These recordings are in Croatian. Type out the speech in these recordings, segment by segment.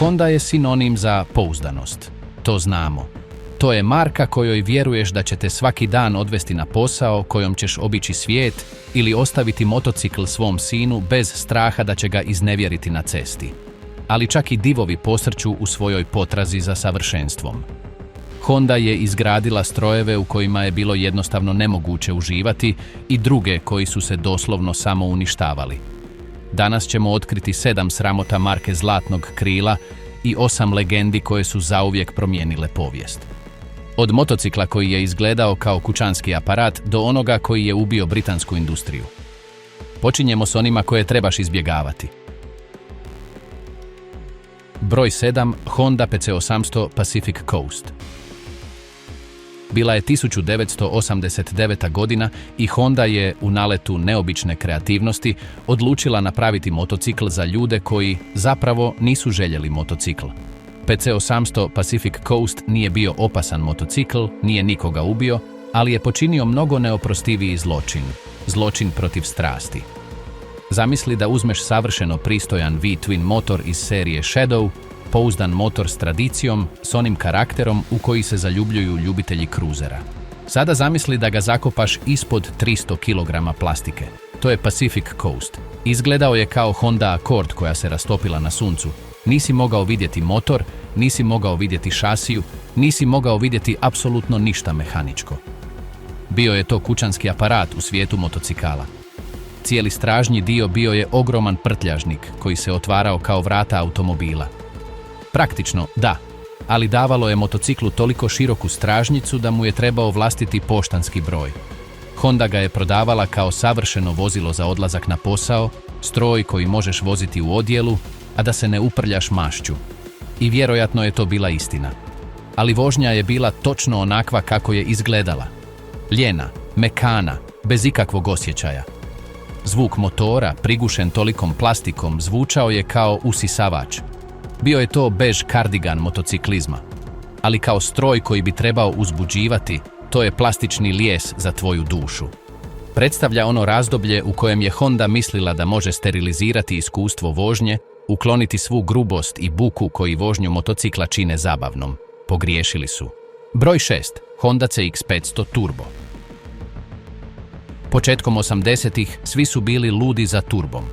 Honda je sinonim za pouzdanost. To znamo. To je marka kojoj vjeruješ da će te svaki dan odvesti na posao, kojom ćeš obići svijet ili ostaviti motocikl svom sinu bez straha da će ga iznevjeriti na cesti. Ali čak i divovi posrću u svojoj potrazi za savršenstvom. Honda je izgradila strojeve u kojima je bilo jednostavno nemoguće uživati i druge koji su se doslovno samo uništavali. Danas ćemo otkriti 7 sramota marke Zlatnog krila i 8 legendi koje su zauvijek promijenile povijest. Od motocikla koji je izgledao kao kućanski aparat do onoga koji je ubio britansku industriju. Počinjemo s onima koje trebaš izbjegavati. Broj 7. Honda PC800 Pacific Coast. Bila je 1989. godina i Honda je u naletu neobične kreativnosti odlučila napraviti motocikl za ljude koji zapravo nisu željeli motocikl. PC800 Pacific Coast nije bio opasan motocikl, nije nikoga ubio, ali je počinio mnogo neoprostiviji zločin. Zločin protiv strasti. Zamisli da uzmeš savršeno pristojan V-twin motor iz serije Shadow, pouzdan motor s tradicijom, s onim karakterom u koji se zaljubljuju ljubitelji kruzera. Sada zamisli da ga zakopaš ispod 300 kg plastike. To je Pacific Coast. Izgledao je kao Honda Accord koja se rastopila na suncu. Nisi mogao vidjeti motor, nisi mogao vidjeti šasiju, nisi mogao vidjeti apsolutno ništa mehaničko. Bio je to kućanski aparat u svijetu motocikala. Cijeli stražnji dio bio je ogroman prtljažnik koji se otvarao kao vrata automobila. Praktično, da, ali davalo je motociklu toliko široku stražnjicu da mu je trebao vlastiti poštanski broj. Honda ga je prodavala kao savršeno vozilo za odlazak na posao, stroj koji možeš voziti u odjelu, a da se ne uprljaš mašću. I vjerojatno je to bila istina. Ali vožnja je bila točno onakva kako je izgledala. Ljena, mekana, bez ikakvog osjećaja. Zvuk motora, prigušen tolikom plastikom, zvučao je kao usisavač. Bio je to bež kardigan motociklizma. Ali kao stroj koji bi trebao uzbuđivati, to je plastični lijes za tvoju dušu. Predstavlja ono razdoblje u kojem je Honda mislila da može sterilizirati iskustvo vožnje, ukloniti svu grubost i buku koji vožnju motocikla čine zabavnom. Pogriješili su. Broj 6. Honda CX500 Turbo. Početkom 80-ih svi su bili ludi za turbom.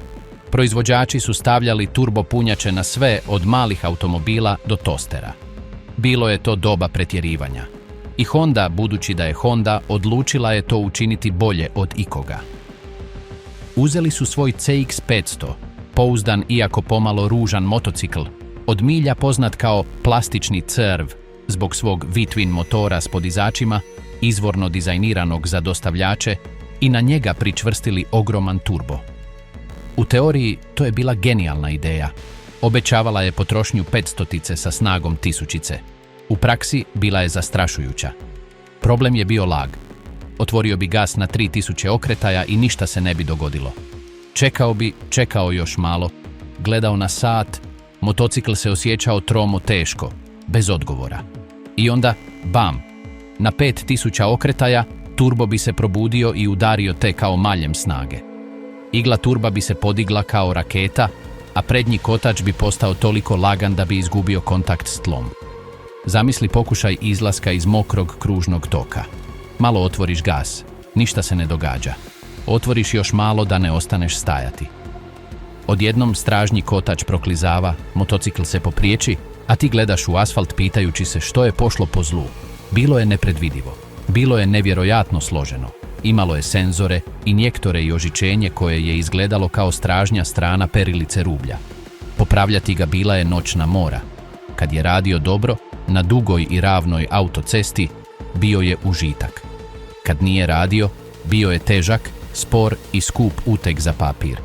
Proizvođači su stavljali turbo punjače na sve od malih automobila do tostera. Bilo je to doba pretjerivanja. I Honda, budući da je Honda, odlučila je to učiniti bolje od ikoga. Uzeli su svoj CX500, pouzdan iako pomalo ružan motocikl, od milja poznat kao plastični crv, zbog svog V-twin motora s podizačima, izvorno dizajniranog za dostavljače, i na njega pričvrstili ogroman turbo. U teoriji to je bila genijalna ideja. Obećavala je potrošnju 500-tice sa snagom 1000-tice. U praksi bila je zastrašujuća. Problem je bio lag. Otvorio bi gas na 3000 okretaja i ništa se ne bi dogodilo. Čekao još malo, gledao na sat, motocikl se osjećao tromo teško, bez odgovora. I onda, bam, na 5000 okretaja turbo bi se probudio i udario te kao maljem snage. Igla turba bi se podigla kao raketa, a prednji kotač bi postao toliko lagan da bi izgubio kontakt s tlom. Zamisli pokušaj izlaska iz mokrog kružnog toka. Malo otvoriš gas, ništa se ne događa. Otvoriš još malo da ne ostaneš stajati. Odjednom stražnji kotač proklizava, motocikl se popriječi, a ti gledaš u asfalt pitajući se što je pošlo po zlu. Bilo je nepredvidivo. Bilo je nevjerojatno složeno. Imalo je senzore, injektore i ožičenje koje je izgledalo kao stražnja strana perilice rublja. Popravljati ga bila je noćna mora. Kad je radio dobro, na dugoj i ravnoj autocesti, bio je užitak. Kad nije radio, bio je težak, spor i skup uteg za papir.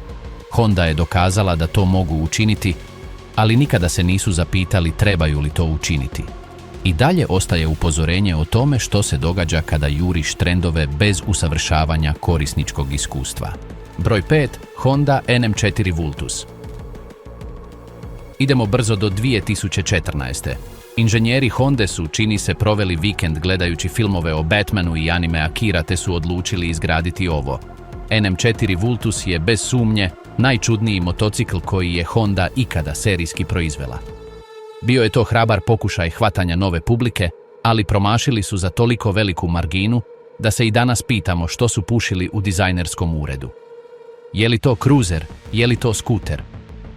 Honda je dokazala da to mogu učiniti, ali nikada se nisu zapitali trebaju li to učiniti. I dalje ostaje upozorenje o tome što se događa kada juriš trendove bez usavršavanja korisničkog iskustva. Broj 5. Honda NM4 Vultus. Idemo brzo do 2014. Inženjeri Honde su, čini se, proveli vikend gledajući filmove o Batmanu i anime Akira te su odlučili izgraditi ovo. NM4 Vultus je bez sumnje najčudniji motocikl koji je Honda ikada serijski proizvela. Bio je to hrabar pokušaj hvatanja nove publike, ali promašili su za toliko veliku marginu da se i danas pitamo što su pušili u dizajnerskom uredu. Je li to kruzer, je li to skuter,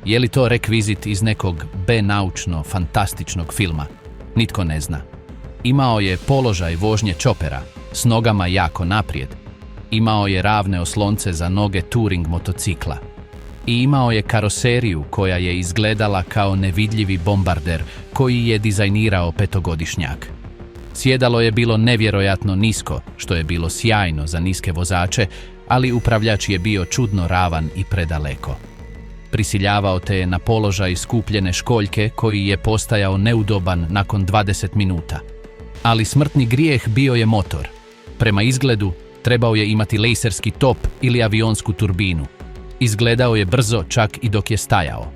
je li to rekvizit iz nekog naučno-fantastičnog filma? Nitko ne zna. Imao je položaj vožnje čopera, s nogama jako naprijed. Imao je ravne oslonce za noge touring motocikla. I imao je karoseriju koja je izgledala kao nevidljivi bombarder koji je dizajnirao petogodišnjak. Sjedalo je bilo nevjerojatno nisko, što je bilo sjajno za niske vozače, ali upravljač je bio čudno ravan i predaleko. Prisiljavao te je na položaj skupljene školjke koji je postajao neudoban nakon 20 minuta. Ali smrtni grijeh bio je motor. Prema izgledu trebao je imati lejserski top ili avionsku turbinu. Izgledao je brzo čak i dok je stajao.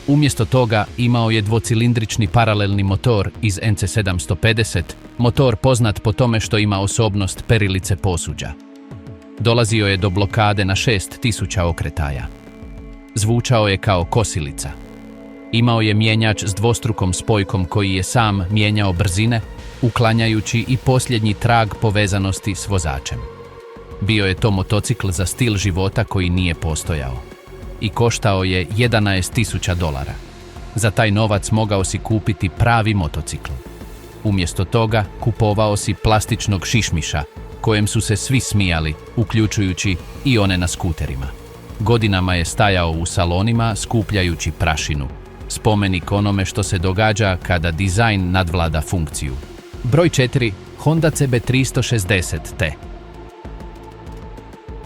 Umjesto toga imao je dvocilindrični paralelni motor iz NC 750, motor poznat po tome što ima osobnost perilice posuđa. Dolazio je do blokade na 6000 okretaja. Zvučao je kao kosilica. Imao je mijenjač s dvostrukom spojkom koji je sam mijenjao brzine, uklanjajući i posljednji trag povezanosti s vozačem. Bio je to motocikl za stil života koji nije postojao. I koštao je $11.000. Za taj novac mogao si kupiti pravi motocikl. Umjesto toga kupovao si plastičnog šišmiša, kojem su se svi smijali, uključujući i one na skuterima. Godinama je stajao u salonima skupljajući prašinu, spomenik onome što se događa kada dizajn nadvlada funkciju. Broj 4. Honda CB360T.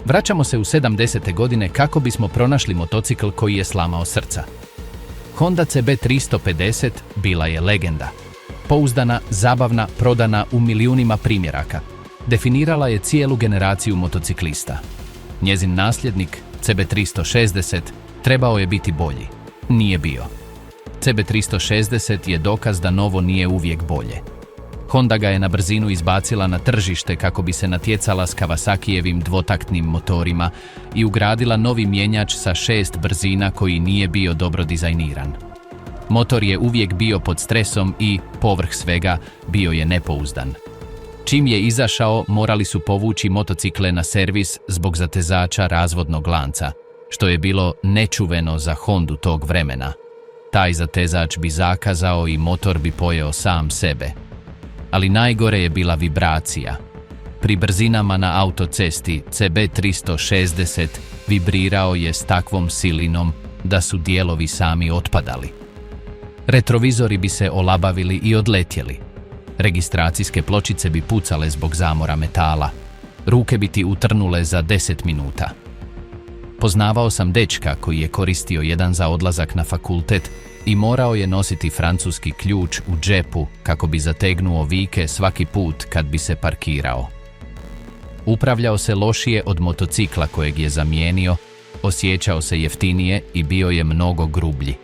Vraćamo se u 70. godine kako bismo pronašli motocikl koji je slamao srca. Honda CB350 bila je legenda. Pouzdana, zabavna, prodana u milijunima primjeraka. Definirala je cijelu generaciju motociklista. Njezin nasljednik, CB360, trebao je biti bolji. Nije bio. CB360 je dokaz da novo nije uvijek bolje. Honda ga je na brzinu izbacila na tržište kako bi se natjecala s Kawasakijevim dvotaktnim motorima i ugradila novi mjenjač sa 6 brzina koji nije bio dobro dizajniran. Motor je uvijek bio pod stresom i, povrh svega, bio je nepouzdan. Čim je izašao, morali su povući motocikle na servis zbog zatezača razvodnog lanca, što je bilo nečuveno za Hondu tog vremena. Taj zatezač bi zakazao i motor bi pojeo sam sebe. Ali najgore je bila vibracija. Pri brzinama na autocesti CB360 vibrirao je s takvom silinom da su dijelovi sami otpadali. Retrovizori bi se olabavili i odletjeli. Registracijske pločice bi pucale zbog zamora metala. Ruke bi ti utrnule za 10 minuta. Poznavao sam dečka koji je koristio jedan za odlazak na fakultet i morao je nositi francuski ključ u džepu kako bi zategnuo vike svaki put kad bi se parkirao. Upravljao se lošije od motocikla kojeg je zamijenio, osjećao se jeftinije i bio je mnogo grublji.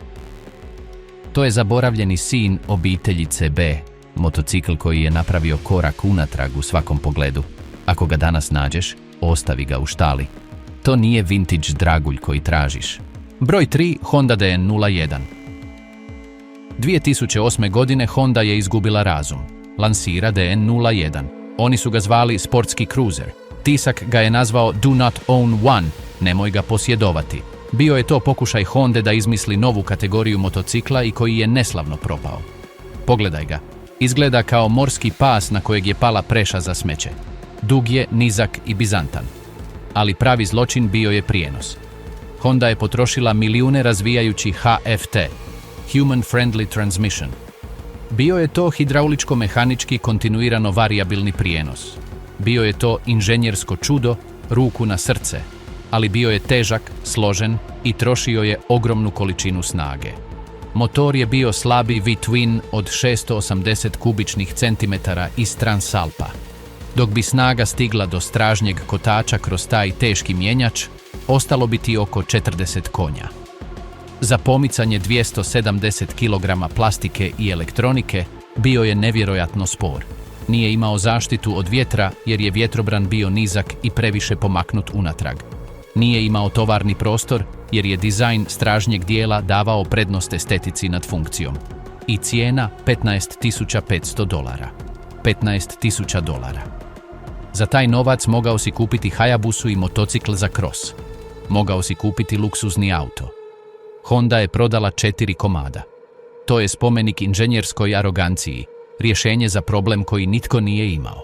To je zaboravljeni sin obitelji CB, motocikl koji je napravio korak unatrag u svakom pogledu. Ako ga danas nađeš, ostavi ga u štali. To nije vintage dragulj koji tražiš. Broj 3. Honda DN01. 2008. godine Honda je izgubila razum. Lansira DN01. Oni su ga zvali sportski cruiser. Tisak ga je nazvao Do Not Own One, nemoj ga posjedovati. Bio je to pokušaj Honde da izmisli novu kategoriju motocikla i koji je neslavno propao. Pogledaj ga. Izgleda kao morski pas na kojeg je pala preša za smeće. Dug je, nizak i bizantan. Ali pravi zločin bio je prijenos. Honda je potrošila milijune razvijajući HFT, Human Friendly Transmission. Bio je to hidrauličko-mehanički kontinuirano varijabilni prijenos. Bio je to inženjersko čudo, ruku na srce, ali bio je težak, složen i trošio je ogromnu količinu snage. Motor je bio slabi V-twin od 680 kubičnih centimetara iz Transalpa. Dok bi snaga stigla do stražnjeg kotača kroz taj teški mjenjač, ostalo bi ti oko 40 konja. Za pomicanje 270 kg plastike i elektronike bio je nevjerojatno spor. Nije imao zaštitu od vjetra jer je vjetrobran bio nizak i previše pomaknut unatrag. Nije imao tovarni prostor jer je dizajn stražnjeg dijela davao prednost estetici nad funkcijom. i cijena $15.500. $15.000. Za taj novac mogao si kupiti Hayabusu i motocikl za cross. Mogao si kupiti luksuzni auto. Honda je prodala 4 komada. To je spomenik inženjerskoj aroganciji, rješenje za problem koji nitko nije imao.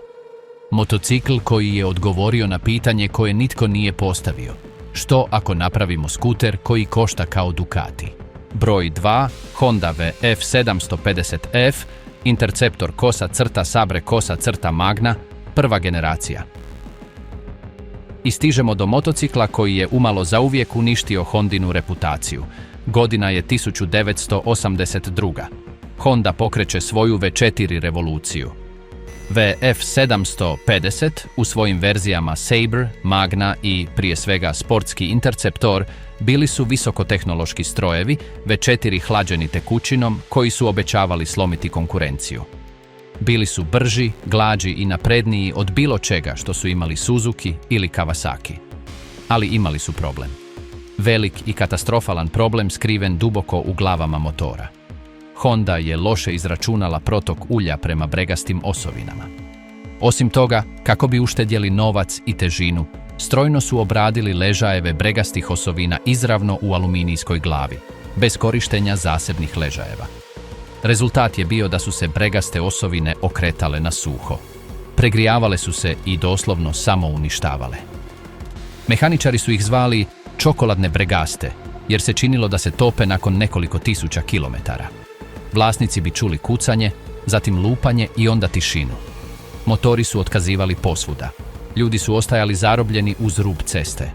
Motocikl koji je odgovorio na pitanje koje nitko nije postavio. Što ako napravimo skuter koji košta kao Ducati? Broj 2, Honda VF750F, Interceptor Sabre Magna, prva generacija. I stižemo do motocikla koji je umalo zauvijek uništio Hondinu reputaciju. Godina je 1982. Honda pokreće svoju V4 revoluciju. VF750 u svojim verzijama Sabre, Magna i prije svega sportski Interceptor bili su visokotehnološki strojevi, V4 hlađeni tekućinom koji su obećavali slomiti konkurenciju. Bili su brži, glađi i napredniji od bilo čega što su imali Suzuki ili Kawasaki. Ali imali su problem. Velik i katastrofalan problem skriven duboko u glavama motora. Honda je loše izračunala protok ulja prema bregastim osovinama. Osim toga, kako bi uštedjeli novac i težinu, strojno su obradili ležajeve bregastih osovina izravno u aluminijskoj glavi, bez korištenja zasebnih ležajeva. Rezultat je bio da su se bregaste osovine okretale na suho. Pregrijavale su se i doslovno samo uništavale. Mehaničari su ih zvali čokoladne bregaste, jer se činilo da se tope nakon nekoliko tisuća kilometara. Vlasnici bi čuli kucanje, zatim lupanje i onda tišinu. Motori su otkazivali posvuda. Ljudi su ostajali zarobljeni uz rub ceste.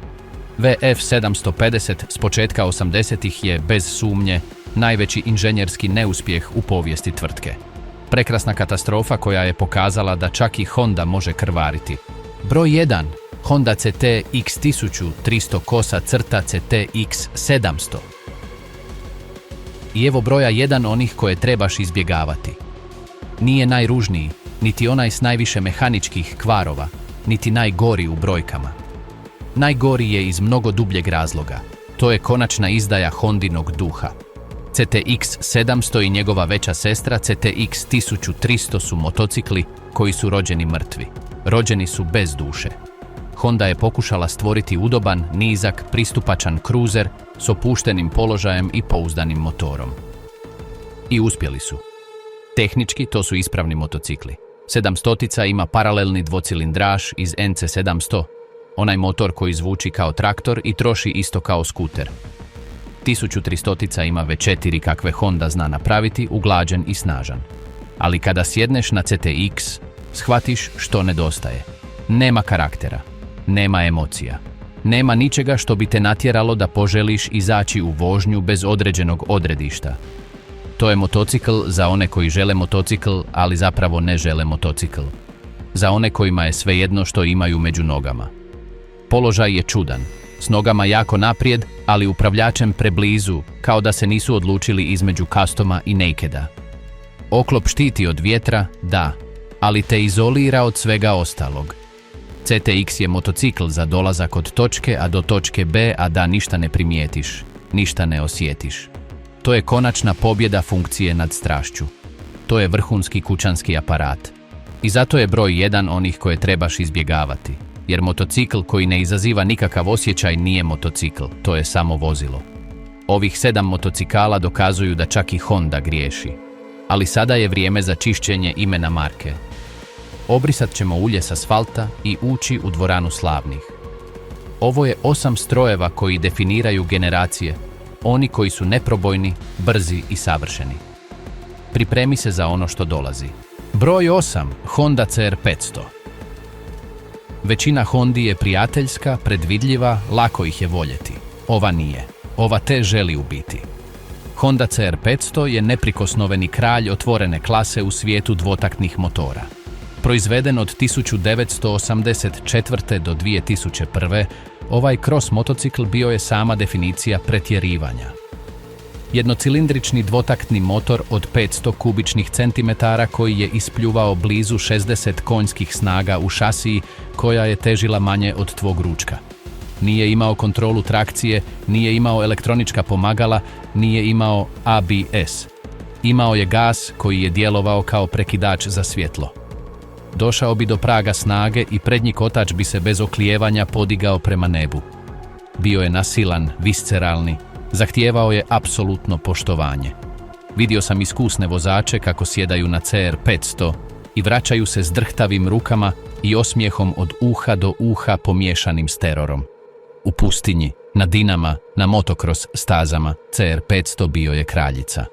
VF750 s početka 80-ih je, bez sumnje, najveći inženjerski neuspjeh u povijesti tvrtke. Prekrasna katastrofa koja je pokazala da čak i Honda može krvariti. Broj 1. Honda CT X1300 CT X700. I evo broja 1 onih koje trebaš izbjegavati. Nije najružniji, niti onaj s najviše mehaničkih kvarova, niti najgori u brojkama. Najgori je iz mnogo dubljeg razloga. To je konačna izdaja Hondinog duha. CTX 700 i njegova veća sestra CTX 1300 su motocikli koji su rođeni mrtvi. Rođeni su bez duše. Honda je pokušala stvoriti udoban, nizak, pristupačan kruzer s opuštenim položajem i pouzdanim motorom. I uspjeli su. Tehnički to su ispravni motocikli. 700-tica ima paralelni dvocilindraž iz NC700, onaj motor koji zvuči kao traktor i troši isto kao skuter. 1300-tica ima V4 kakve Honda zna napraviti, uglađen i snažan. Ali kada sjedneš na CTX, shvatiš što nedostaje. Nema karaktera, nema emocija, nema ničega što bi te natjeralo da poželiš izaći u vožnju bez određenog odredišta. To je motocikl za one koji žele motocikl, ali zapravo ne žele motocikl. Za one kojima je svejedno što imaju među nogama. Položaj je čudan, s nogama jako naprijed, ali upravljačem preblizu, kao da se nisu odlučili između customa i nakeda. Oklop štiti od vjetra, da, ali te izolira od svega ostalog. CTX je motocikl za dolazak od točke A do točke B, a da ništa ne primijetiš, ništa ne osjetiš. To je konačna pobjeda funkcije nad strašću. To je vrhunski kućanski aparat. I zato je broj 1 onih koje trebaš izbjegavati. Jer motocikl koji ne izaziva nikakav osjećaj nije motocikl, to je samo vozilo. Ovih 7 motocikala dokazuju da čak i Honda griješi. Ali sada je vrijeme za čišćenje imena marke. Obrisat ćemo ulje s asfalta i ući u dvoranu slavnih. Ovo je 8 strojeva koji definiraju generacije, oni koji su neprobojni, brzi i savršeni. Pripremi se za ono što dolazi. Broj 8. Honda CR500. Većina Hondi je prijateljska, predvidljiva, lako ih je voljeti. Ova nije. Ova te želi ubiti. Honda CR500 je neprikosnoveni kralj otvorene klase u svijetu dvotaktnih motora. Proizveden od 1984. do 2001. ovaj cross motocikl bio je sama definicija pretjerivanja. Jednocilindrični dvotaktni motor od 500 kubičnih centimetara koji je ispljuvao blizu 60 konjskih snaga u šasiji koja je težila manje od tvog ručka. Nije imao kontrolu trakcije, nije imao elektronička pomagala, nije imao ABS. Imao je gas koji je djelovao kao prekidač za svjetlo. Došao bi do praga snage i prednji kotač bi se bez oklijevanja podigao prema nebu. Bio je nasilan, visceralni, zahtijevao je apsolutno poštovanje. Vidio sam iskusne vozače kako sjedaju na CR 500 i vraćaju se s drhtavim rukama i osmijehom od uha do uha pomiješanim s terorom. U pustinji, na dinama, na motokros stazama, CR 500 bio je kraljica.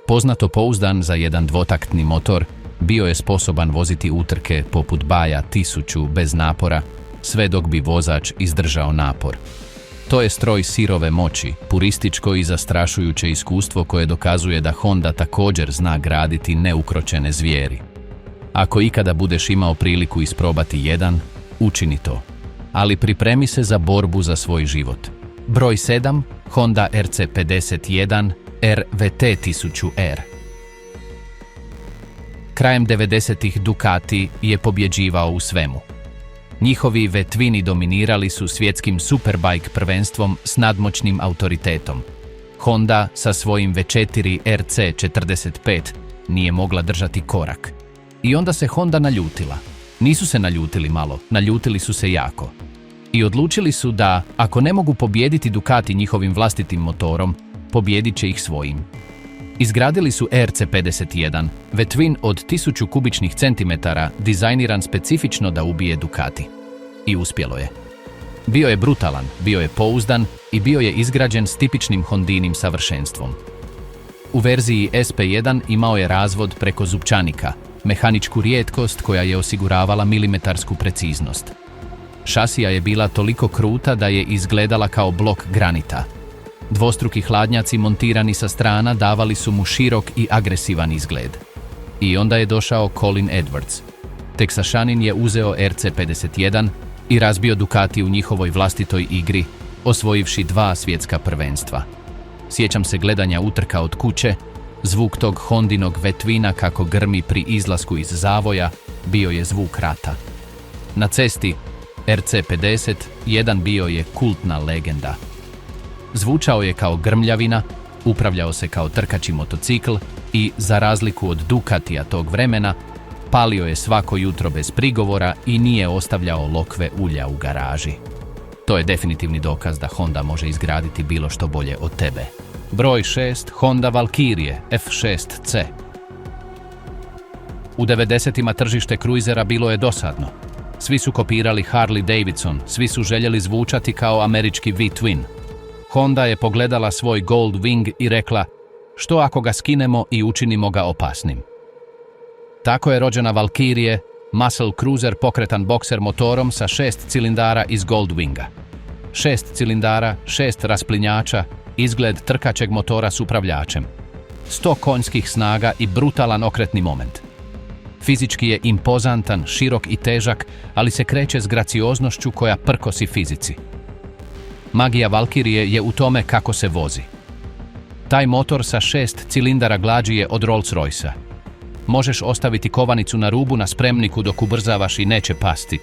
Poznato pouzdan za jedan dvotaktni motor, bio je sposoban voziti utrke poput Baja 1000 bez napora, sve dok bi vozač izdržao napor. To je stroj sirove moći, purističko i zastrašujuće iskustvo koje dokazuje da Honda također zna graditi neukročene zvijeri. Ako ikada budeš imao priliku isprobati jedan, učini to. Ali pripremi se za borbu za svoj život. Broj 7, Honda RC51 RVT 1000R. Krajem 90-ih Ducati je pobjeđivao u svemu. Njihovi V-twini dominirali su svjetskim superbike prvenstvom s nadmoćnim autoritetom. Honda sa svojim V4 RC45 nije mogla držati korak. I onda se Honda naljutila. Nisu se naljutili malo, naljutili su se jako. I odlučili su da, ako ne mogu pobijediti Ducati njihovim vlastitim motorom, pobijedit će ih svojim. Izgradili su RC51, V-twin od 1000 kubičnih centimetara, dizajniran specifično da ubije Ducati. I uspjelo je. Bio je brutalan, bio je pouzdan i bio je izgrađen s tipičnim Hondinim savršenstvom. U verziji SP1 imao je razvod preko zupčanika, mehaničku rijetkost koja je osiguravala milimetarsku preciznost. Šasija je bila toliko kruta da je izgledala kao blok granita. Dvostruki hladnjaci montirani sa strana davali su mu širok i agresivan izgled. I onda je došao Colin Edwards. Teksašanin je uzeo RC51 i razbio Ducati u njihovoj vlastitoj igri, osvojivši 2 svjetska prvenstva. Sjećam se gledanja utrka od kuće, zvuk tog Hondinog V-twina kako grmi pri izlasku iz zavoja bio je zvuk rata. Na cesti RC51 bio je kultna legenda. Zvučao je kao grmljavina, upravljao se kao trkači motocikl i, za razliku od Ducatija tog vremena, palio je svako jutro bez prigovora i nije ostavljao lokve ulja u garaži. To je definitivni dokaz da Honda može izgraditi bilo što bolje od tebe. Broj 6, Honda Valkyrie F6C. U 90-ima tržište kruzera bilo je dosadno. Svi su kopirali Harley Davidson, svi su željeli zvučati kao američki V-twin. Honda je pogledala svoj Gold Wing i rekla, što ako ga skinemo i učinimo ga opasnim. Tako je rođena Valkyrie, muscle cruiser pokretan bokser motorom sa 6 cilindara iz Gold Winga. 6 cilindara, 6 rasplinjača, izgled trkačeg motora s upravljačem. 100 konjskih snaga i brutalan okretni moment. Fizički je impozantan, širok i težak, ali se kreće s gracioznošću koja prkosi fizici. Magija Valkyrije je u tome kako se vozi. Taj motor sa 6 cilindara glađi je od Rolls-Roycea. Možeš ostaviti kovanicu na rubu na spremniku dok ubrzavaš i neće pasti.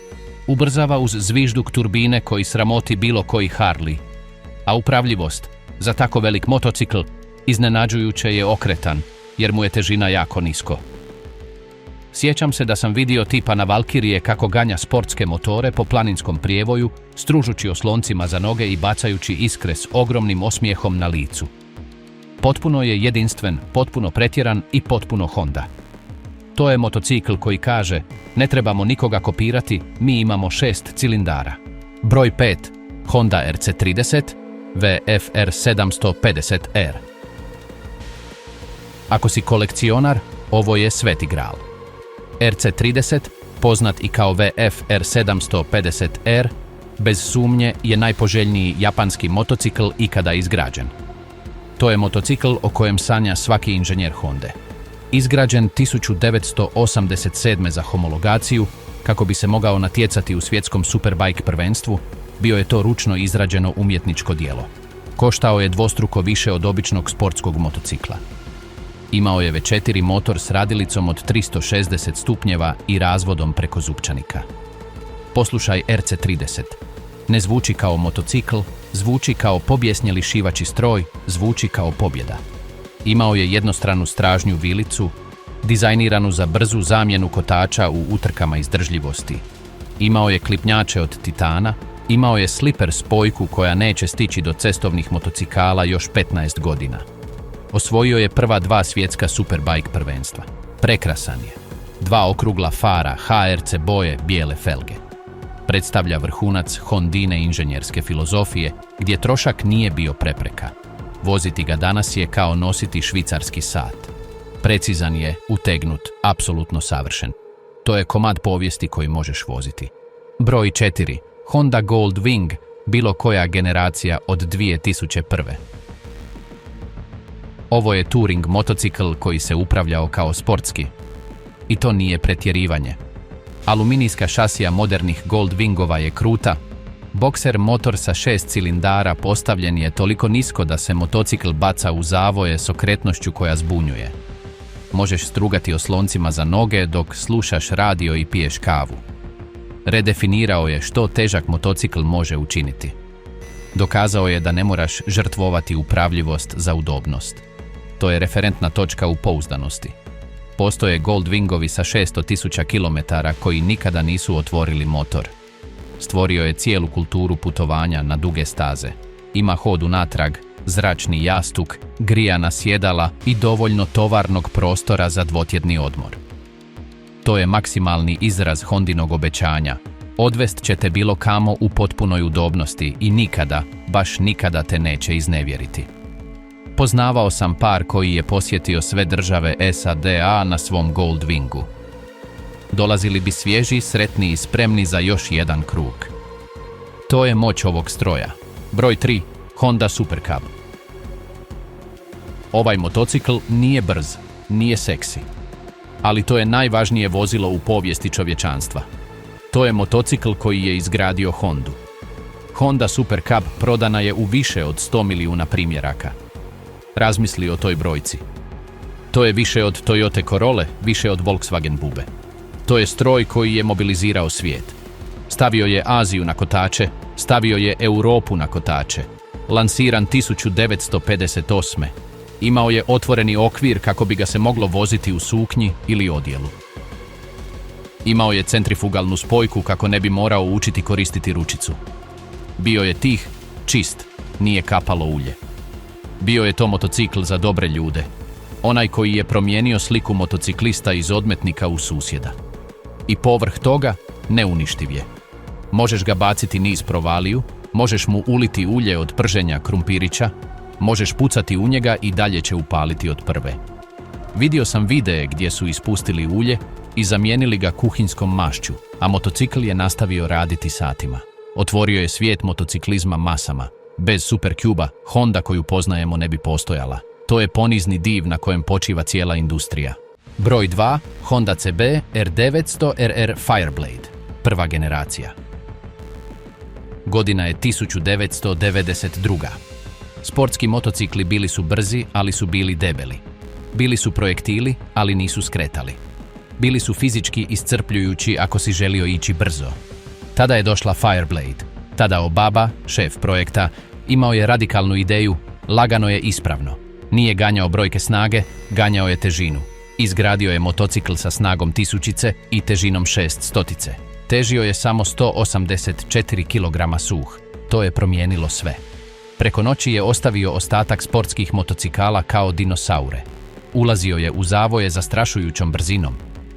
Ubrzava uz zvižduk turbine koji sramoti bilo koji Harley. A upravljivost, za tako velik motocikl, iznenađujuće je okretan, jer mu je težina jako nisko. Sjećam se da sam vidio tipa na Valkyrije kako ganja sportske motore po planinskom prijevoju, stružući osloncima za noge i bacajući iskre s ogromnim osmijehom na licu. Potpuno je jedinstven, potpuno pretjeran i potpuno Honda. To je motocikl koji kaže, ne trebamo nikoga kopirati, mi imamo 6 cilindara. Broj 5, Honda RC30 VFR 750R. Ako si kolekcionar, ovo je sveti gral. RC30, poznat i kao VFR 750R, bez sumnje je najpoželjniji japanski motocikl ikada izgrađen. To je motocikl o kojem sanja svaki inženjer Honde. Izgrađen 1987. za homologaciju, kako bi se mogao natjecati u svjetskom superbike prvenstvu, bio je to ručno izrađeno umjetničko djelo. Koštao je dvostruko više od običnog sportskog motocikla. Imao je V4 motor s radilicom od 360 stupnjeva i razvodom preko zupčanika. Poslušaj RC30. Ne zvuči kao motocikl, zvuči kao pobjesnjeli šivači stroj, zvuči kao pobjeda. Imao je jednostranu stražnju vilicu, dizajniranu za brzu zamjenu kotača u utrkama izdržljivosti. Imao je klipnjače od titana, imao je sliper spojku koja neće stići do cestovnih motocikala još 15 godina. Osvojio je prva 2 svjetska superbike prvenstva. Prekrasan je. 2 okrugla fara, HRC boje, bijele felge. Predstavlja vrhunac Hondine inženjerske filozofije, gdje trošak nije bio prepreka. Voziti ga danas je kao nositi švicarski sat. Precizan je, utegnut, apsolutno savršen. To je komad povijesti koji možeš voziti. Broj 4. Honda Gold Wing, bilo koja generacija od 2001. Ovo je touring motocikl koji se upravljao kao sportski. I to nije pretjerivanje. Aluminijska šasija modernih Gold Wingova je kruta. Bokser motor sa 6 cilindara postavljen je toliko nisko da se motocikl baca u zavoje s okretnošću koja zbunjuje. Možeš strugati osloncima za noge dok slušaš radio i piješ kavu. Redefinirao je što težak motocikl može učiniti. Dokazao je da ne moraš žrtvovati upravljivost za udobnost. To je referentna točka u pouzdanosti. Postoje Gold Wingovi sa 600.000 km koji nikada nisu otvorili motor. Stvorio je cijelu kulturu putovanja na duge staze. Ima hod unatrag, zračni jastuk, grijana sjedala i dovoljno tovarnog prostora za dvotjedni odmor. To je maksimalni izraz Hondinog obećanja. Odvest će te bilo kamo u potpunoj udobnosti i nikada, baš nikada te neće iznevjeriti. Poznavao sam par koji je posjetio sve države SAD-a na svom Gold Wingu. Dolazili bi svježi, sretni i spremni za još jedan krug. To je moć ovog stroja. Broj 3. Honda Super Cub. Ovaj motocikl nije brz, nije seksi. Ali to je najvažnije vozilo u povijesti čovječanstva. To je motocikl koji je izgradio Hondu. Honda Super Cub prodana je u više od 100 milijuna primjeraka. Razmisli o toj brojci. To je više od Toyota Corolle, više od Volkswagen Bube. To je stroj koji je mobilizirao svijet. Stavio je Aziju na kotače, stavio je Europu na kotače. Lansiran 1958. Imao je otvoreni okvir kako bi ga se moglo voziti u suknji ili odjelu. Imao je centrifugalnu spojku kako ne bi morao učiti koristiti ručicu. Bio je tih, čist, nije kapalo ulje. Bio je to motocikl za dobre ljude. Onaj koji je promijenio sliku motociklista iz odmetnika u susjeda. I povrh toga, neuništiv je. Možeš ga baciti niz provaliju, možeš mu uliti ulje od prženja krumpirića, možeš pucati u njega i dalje će upaliti od prve. Vidio sam videe gdje su ispustili ulje i zamijenili ga kuhinskom mašću, a motocikl je nastavio raditi satima. Otvorio je svijet motociklizma masama. Bez Super Cuba, Honda koju poznajemo ne bi postojala. To je ponizni div na kojem počiva cijela industrija. Broj 2. Honda CB R900 RR Fireblade. Prva generacija. Godina je 1992. Sportski motocikli bili su brzi, ali su bili debeli. Bili su projektili, ali nisu skretali. Bili su fizički iscrpljujući ako si želio ići brzo. Tada je došla Fireblade. Tada Obaba, šef projekta, imao je radikalnu ideju, lagano je ispravno. Nije ganjao brojke snage, ganjao je težinu. Izgradio je motocikl sa snagom 1000 i težinom 600. Težio je samo 184 kg suh. To je promijenilo sve. Preko noći je ostavio ostatak sportskih motocikala kao dinosaure. Ulazio je u zavoje zastrašujućom brzinom.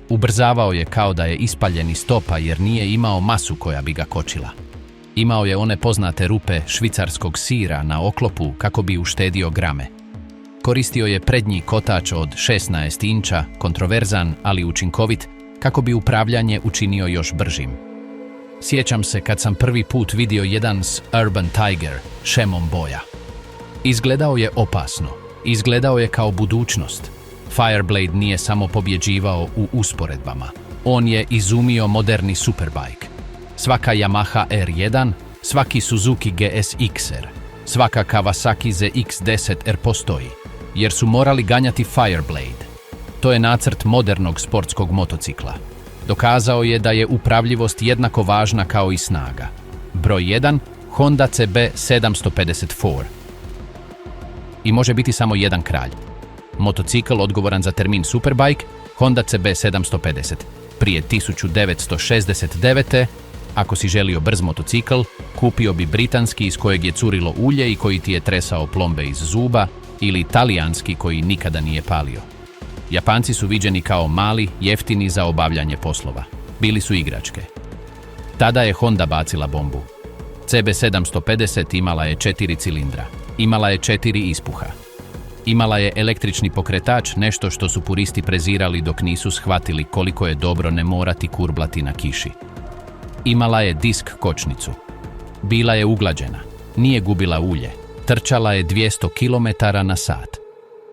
Ubrzavao je kao da je ispaljen iz stopa jer nije imao masu koja bi ga kočila. Imao je one poznate rupe švicarskog sira na oklopu kako bi uštedio grame. Koristio je prednji kotač od 16 inča, kontroverzan, ali učinkovit, kako bi upravljanje učinio još bržim. Sjećam se kad sam prvi put vidio jedan Urban Tiger šemom boja. Izgledao je opasno. Izgledao je kao budućnost. Fireblade nije samo pobjeđivao u usporedbama. On je izumio moderni superbike. Svaka Yamaha R1, svaki Suzuki GSX-R, svaka Kawasaki ZX-10R postoji, jer su morali ganjati Fireblade. To je nacrt modernog sportskog motocikla. Dokazao je da je upravljivost jednako važna kao i snaga. Broj 1. Honda CB 754. I može biti samo jedan kralj. Motocikl odgovoran za termin Superbike, Honda CB750. Prije 1969. Ako si želio brz motocikl, kupio bi britanski iz kojeg je curilo ulje i koji ti je tresao plombe iz zuba, ili talijanski koji nikada nije palio. Japanci su viđeni kao mali, jeftini za obavljanje poslova. Bili su igračke. Tada je Honda bacila bombu. CB750 imala je 4 cilindra. Imala je 4 ispuha. Imala je električni pokretač, nešto što su puristi prezirali dok nisu shvatili koliko je dobro ne morati kurblati na kiši. Imala je disk kočnicu. Bila je uglađena. Nije gubila ulje. Trčala je 200 km na sat.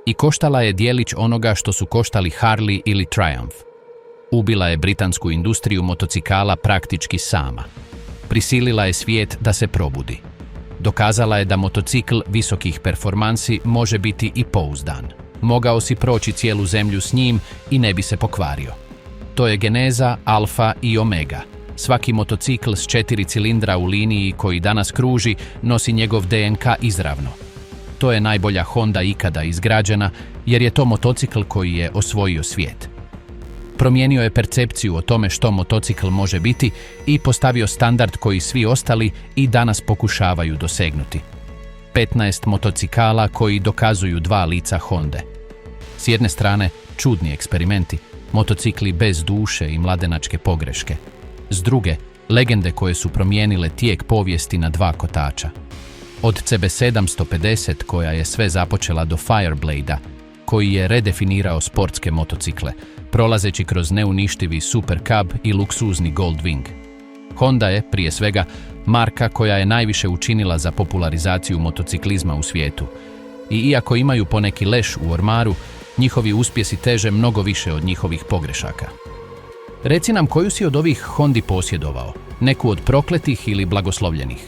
I koštala je dijelić onoga što su koštali Harley ili Triumph. Ubila je britansku industriju motocikala praktički sama. Prisilila je svijet da se probudi. Dokazala je da motocikl visokih performansi može biti i pouzdan. Mogao si proći cijelu zemlju s njim i ne bi se pokvario. To je geneza, alfa i omega. Svaki motocikl s 4 cilindra u liniji koji danas kruži nosi njegov DNK izravno. To je najbolja Honda ikada izgrađena jer je to motocikl koji je osvojio svijet. Promijenio je percepciju o tome što motocikl može biti i postavio standard koji svi ostali i danas pokušavaju dosegnuti. 15 motocikala koji dokazuju dva lica Honde. S jedne strane, čudni eksperimenti, motocikli bez duše i mladenačke pogreške. S druge, legende koje su promijenile tijek povijesti na dva kotača. Od CB750 koja je sve započela do Fireblade-a, koji je redefinirao sportske motocikle, prolazeći kroz neuništivi Super Cub i luksuzni Goldwing. Honda je, prije svega, marka koja je najviše učinila za popularizaciju motociklizma u svijetu. I iako imaju poneki leš u ormaru, njihovi uspjesi teže mnogo više od njihovih pogrešaka. Reci nam koju si od ovih Hondi posjedovao, neku od prokletih ili blagoslovljenih.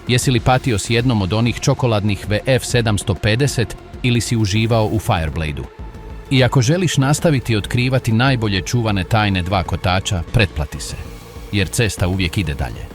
Jesi li patio s jednom od onih čokoladnih VF750 ili si uživao u Fireblade-u? I ako želiš nastaviti otkrivati najbolje čuvane tajne dva kotača, pretplati se, jer cesta uvijek ide dalje.